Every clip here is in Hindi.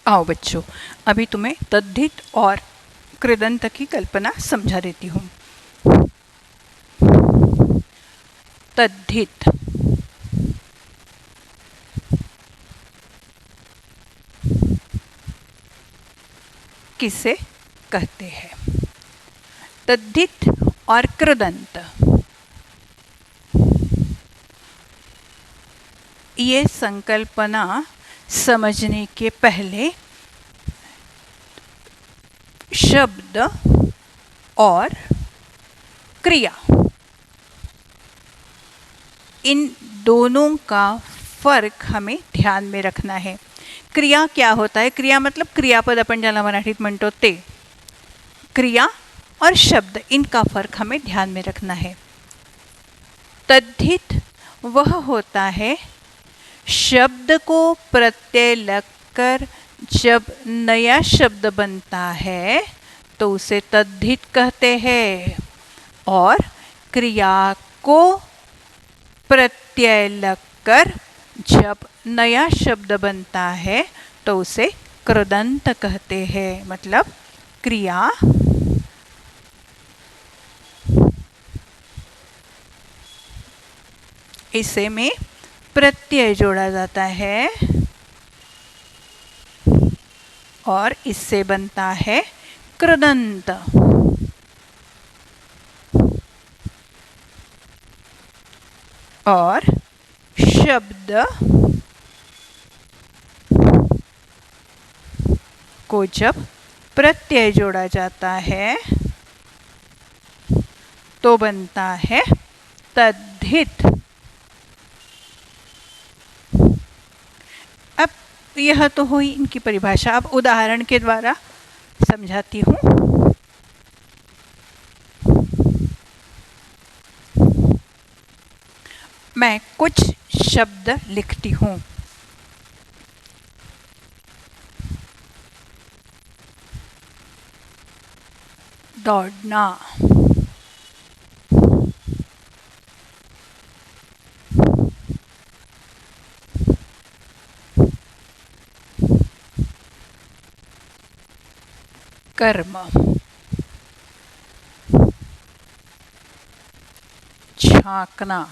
आओ बच्चों, अभी तुम्हें तद्धित और कृदंत की कल्पना समझा देती हूँ। तद्धित किसे कहते हैं? तद्धित और कृदंत ये संकल्पना समझने के पहले शब्द और क्रिया, इन दोनों का फर्क हमें ध्यान में रखना है। क्रिया क्या होता है? क्रिया मतलब क्रियापद आपण ज्याला मराठीत म्हणतो ते। क्रिया और शब्द, इनका फर्क हमें ध्यान में रखना है। तद्धित वह होता है शब्द को प्रत्यय लगकर जब नया शब्द बनता है तो उसे तद्धित कहते हैं, और क्रिया को प्रत्यय लगकर जब नया शब्द बनता है तो उसे कृदंत कहते हैं। मतलब क्रिया इसे में प्रत्यय जोड़ा जाता है और इससे बनता है कृदंत। और शब्द को जब प्रत्यय जोड़ा जाता है तो बनता है तद्धित। अब यह तो हुई इनकी परिभाषा। अब उदाहरण के द्वारा समझाती हूँ। मैं कुछ शब्द लिखती हूँ। दौड़ना, कर्म, झांकना,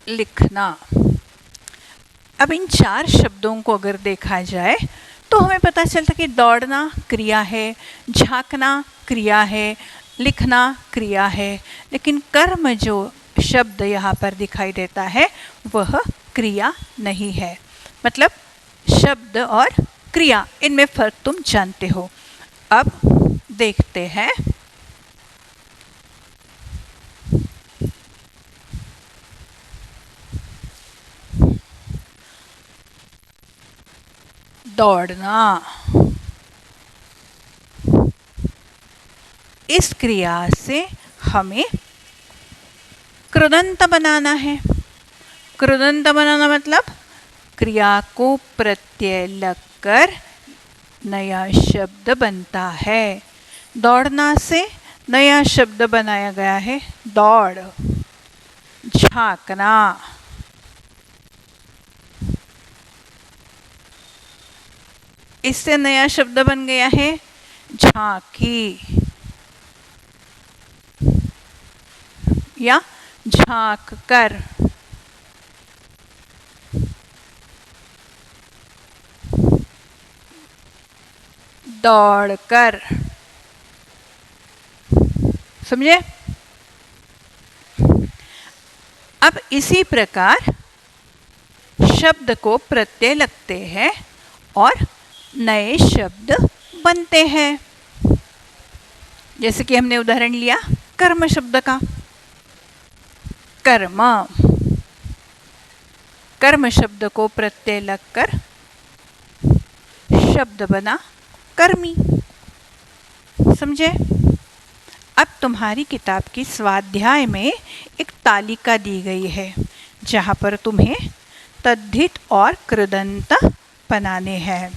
लिखना। अब इन चार शब्दों को अगर देखा जाए तो हमें पता चलता कि दौड़ना क्रिया है, झांकना क्रिया है, लिखना क्रिया है, लेकिन कर्म जो शब्द यहाँ पर दिखाई देता है वह क्रिया नहीं है। मतलब शब्द और क्रिया, इनमें फर्क तुम जानते हो। अब देखते हैं। दौड़ना, इस क्रिया से हमें कृदंत बनाना है। कृदंत बनाना मतलब क्रिया को प्रत्यय लगकर नया शब्द बनता है। दौड़ना से नया शब्द बनाया गया है दौड़। झांकना, इससे नया शब्द बन गया है झांकी या झांक कर। दौड़कर, समझे? अब इसी प्रकार शब्द को प्रत्यय लगते हैं और नए शब्द बनते हैं। जैसे कि हमने उदाहरण लिया कर्म शब्द का। कर्म, कर्म शब्द को प्रत्यय लगकर शब्द बना कर्मी। समझे? अब तुम्हारी किताब की स्वाध्याय में एक तालिका दी गई है जहाँ पर तुम्हें तद्धित और कृदंत बनाने हैं।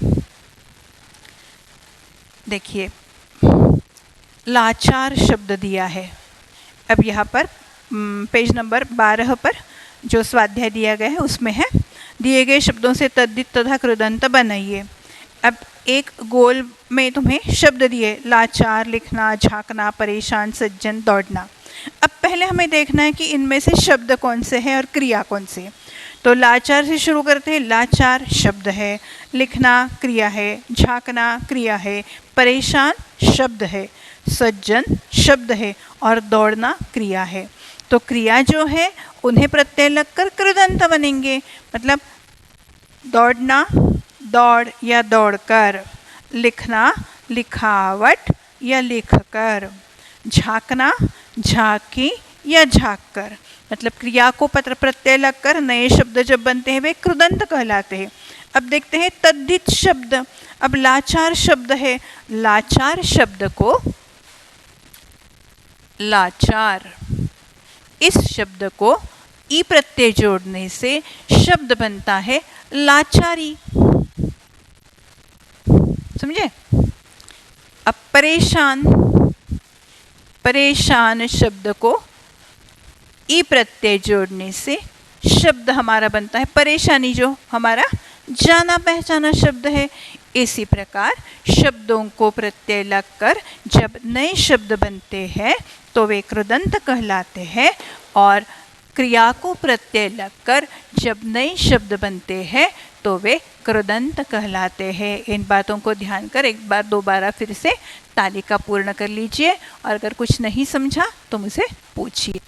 देखिए, लाचार शब्द दिया है। अब यहाँ पर पेज नंबर 12 पर जो स्वाध्याय दिया गया है उसमें है, दिए गए शब्दों से तद्धित तथा कृदंत बनाइए। अब एक गोल में तुम्हें शब्द दिए, लाचार, लिखना, झांकना, परेशान, सज्जन, दौड़ना। अब पहले हमें देखना है कि इनमें से शब्द कौन से हैं और क्रिया कौन सी है। तो लाचार से शुरू करते हैं। लाचार शब्द है, लिखना क्रिया है, झांकना क्रिया है, परेशान शब्द है, सज्जन शब्द है और दौड़ना क्रिया है। तो क्रिया जो है उन्हें प्रत्यय लगकर कृदंत बनेंगे। मतलब दौड़ना, दौड़ या दौड़कर, लिखना, लिखावट या लिखकर, झांकना, झांकी या झांककर। मतलब क्रिया को पत्र प्रत्यय लगकर नए शब्द जब बनते हैं वे कृदंत कहलाते हैं। अब देखते हैं तद्धित शब्द। अब लाचार शब्द है, लाचार शब्द को, लाचार इस शब्द को ई प्रत्यय जोड़ने से शब्द बनता है लाचारी। समझे? अब परेशान, परेशान शब्द को ई प्रत्यय जोड़ने से शब्द हमारा बनता है परेशानी, जो हमारा जाना पहचाना शब्द है। इसी प्रकार शब्दों को प्रत्यय लगकर जब नए शब्द बनते हैं तो वे कृदंत कहलाते हैं, और क्रिया को प्रत्यय लगकर जब नए शब्द बनते हैं तो वे कृदंत कहलाते हैं। इन बातों को ध्यान कर एक बार दोबारा फिर से तालिका पूर्ण कर लीजिए, और अगर कुछ नहीं समझा तो मुझे पूछिए।